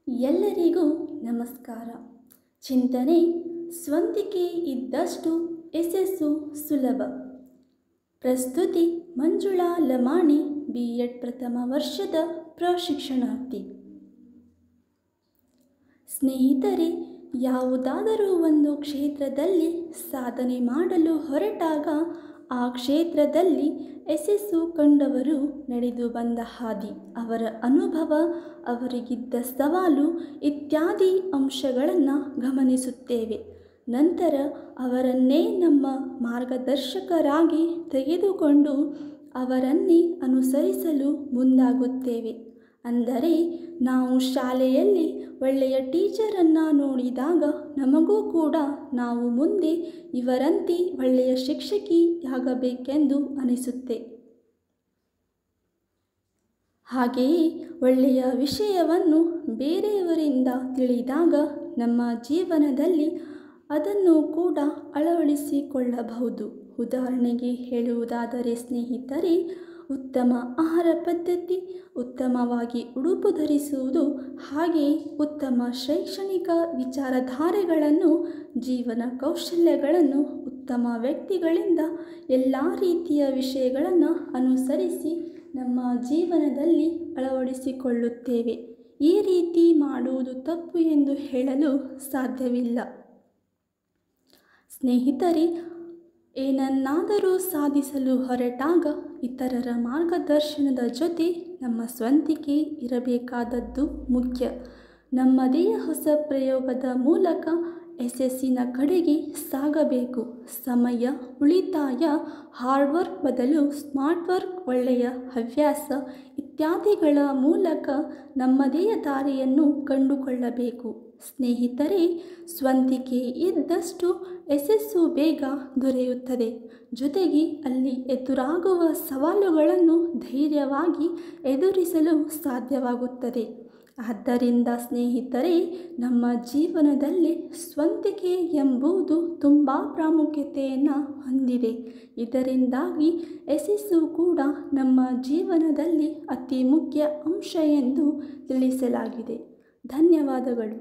ಎಲ್ಲರಿಗೂ ನಮಸ್ಕಾರ. ಚಿಂತನೆ: ಸ್ವಂತಿಕೆ ಇದ್ದಷ್ಟು ಯಶಸ್ಸು ಸುಲಭ. ಪ್ರಸ್ತುತಿ: ಮಂಜುಳಾ ಲಮಾಣಿ, B.Ed ಪ್ರಥಮ ವರ್ಷದ ಪ್ರಶಿಕ್ಷಣಾರ್ಥಿ. ಸ್ನೇಹಿತರೆ, ಯಾವುದಾದರೂ ಒಂದು ಕ್ಷೇತ್ರದಲ್ಲಿ ಸಾಧನೆ ಮಾಡಲು ಹೊರಟಾಗ ಆ ಕ್ಷೇತ್ರದಲ್ಲಿ ಯಶಸ್ಸು ಕಂಡವರು ನಡೆದು ಬಂದ ಹಾದಿ, ಅವರ ಅನುಭವ, ಅವರಿಗಿದ್ದ ಸವಾಲು ಇತ್ಯಾದಿ ಅಂಶಗಳನ್ನು ಗಮನಿಸುತ್ತೇವೆ. ನಂತರ ಅವರನ್ನೇ ನಮ್ಮ ಮಾರ್ಗದರ್ಶಕರಾಗಿ ತೆಗೆದುಕೊಂಡು ಅವರನ್ನೇ ಅನುಸರಿಸಲು ಮುಂದಾಗುತ್ತೇವೆ. ಅಂದರೆ ನಾವು ಶಾಲೆಯಲ್ಲಿ ಒಳ್ಳೆಯ ಟೀಚರನ್ನು ನೋಡಿದಾಗ ನಮಗೂ ಕೂಡ ನಾವು ಮುಂದೆ ಇವರಂತೆ ಒಳ್ಳೆಯ ಶಿಕ್ಷಕಿಯಾಗಬೇಕೆಂದು ಅನಿಸುತ್ತೆ. ಹಾಗೆಯೇ ಒಳ್ಳೆಯ ವಿಷಯವನ್ನು ಬೇರೆಯವರಿಂದ ತಿಳಿದಾಗ ನಮ್ಮ ಜೀವನದಲ್ಲಿ ಅದನ್ನು ಕೂಡ ಅಳವಡಿಸಿಕೊಳ್ಳಬಹುದು. ಉದಾಹರಣೆಗೆ ಹೇಳುವುದಾದರೆ ಸ್ನೇಹಿತರೆ, ಉತ್ತಮ ಆಹಾರ ಪದ್ಧತಿ, ಉತ್ತಮವಾಗಿ ಉಡುಪು ಧರಿಸುವುದು, ಹಾಗೆಯೇ ಉತ್ತಮ ಶೈಕ್ಷಣಿಕ ವಿಚಾರಧಾರೆಗಳನ್ನು, ಜೀವನ ಕೌಶಲ್ಯಗಳನ್ನು ಉತ್ತಮ ವ್ಯಕ್ತಿಗಳಿಂದ ಎಲ್ಲ ರೀತಿಯ ವಿಷಯಗಳನ್ನು ಅನುಸರಿಸಿ ನಮ್ಮ ಜೀವನದಲ್ಲಿ ಅಳವಡಿಸಿಕೊಳ್ಳುತ್ತೇವೆ. ಈ ರೀತಿ ಮಾಡುವುದು ತಪ್ಪು ಎಂದು ಹೇಳಲು ಸಾಧ್ಯವಿಲ್ಲ. ಸ್ನೇಹಿತರೆ, ಏನನ್ನಾದರೂ ಸಾಧಿಸಲು ಹೊರಟಾಗ ಇತರರ ಮಾರ್ಗದರ್ಶನದ ಜೊತೆ ನಮ್ಮ ಸ್ವಂತಿಕೆ ಇರಬೇಕಾದದ್ದು ಮುಖ್ಯ. ನಮ್ಮದೇ ಹೊಸ ಪ್ರಯೋಗದ ಮೂಲಕ ಯಶಸ್ಸಿನ ಕಡೆಗೆ ಸಾಗಬೇಕು. ಸಮಯ ಉಳಿತಾಯ, ಹಾರ್ಡ್ ವರ್ಕ್ ಬದಲು ಸ್ಮಾರ್ಟ್ ವರ್ಕ್, ಒಳ್ಳೆಯ ಹವ್ಯಾಸ ಇತ್ಯಾದಿಗಳ ಮೂಲಕ ನಮ್ಮದೇ ದಾರಿಯನ್ನು ಕಂಡುಕೊಳ್ಳಬೇಕು. ಸ್ನೇಹಿತರೆ, ಸ್ವಂತಿಕೆ ಇದ್ದಷ್ಟು ಯಶಸ್ಸು ಬೇಗ ದೊರೆಯುತ್ತದೆ. ಜೊತೆಗೆ ಅಲ್ಲಿ ಎದುರಾಗುವ ಸವಾಲುಗಳನ್ನು ಧೈರ್ಯವಾಗಿ ಎದುರಿಸಲು ಸಾಧ್ಯವಾಗುತ್ತದೆ. ಆದ್ದರಿಂದ ಸ್ನೇಹಿತರೆ, ನಮ್ಮ ಜೀವನದಲ್ಲಿ ಸ್ವಂತಿಕೆ ಎಂಬುದು ತುಂಬ ಪ್ರಾಮುಖ್ಯತೆಯನ್ನು ಹೊಂದಿದೆ. ಇದರಿಂದಾಗಿ ಯಶಸ್ಸು ಕೂಡ ನಮ್ಮ ಜೀವನದಲ್ಲಿ ಅತಿ ಮುಖ್ಯ ಅಂಶ ಎಂದು ತಿಳಿಸಲಾಗಿದೆ. ಧನ್ಯವಾದಗಳು.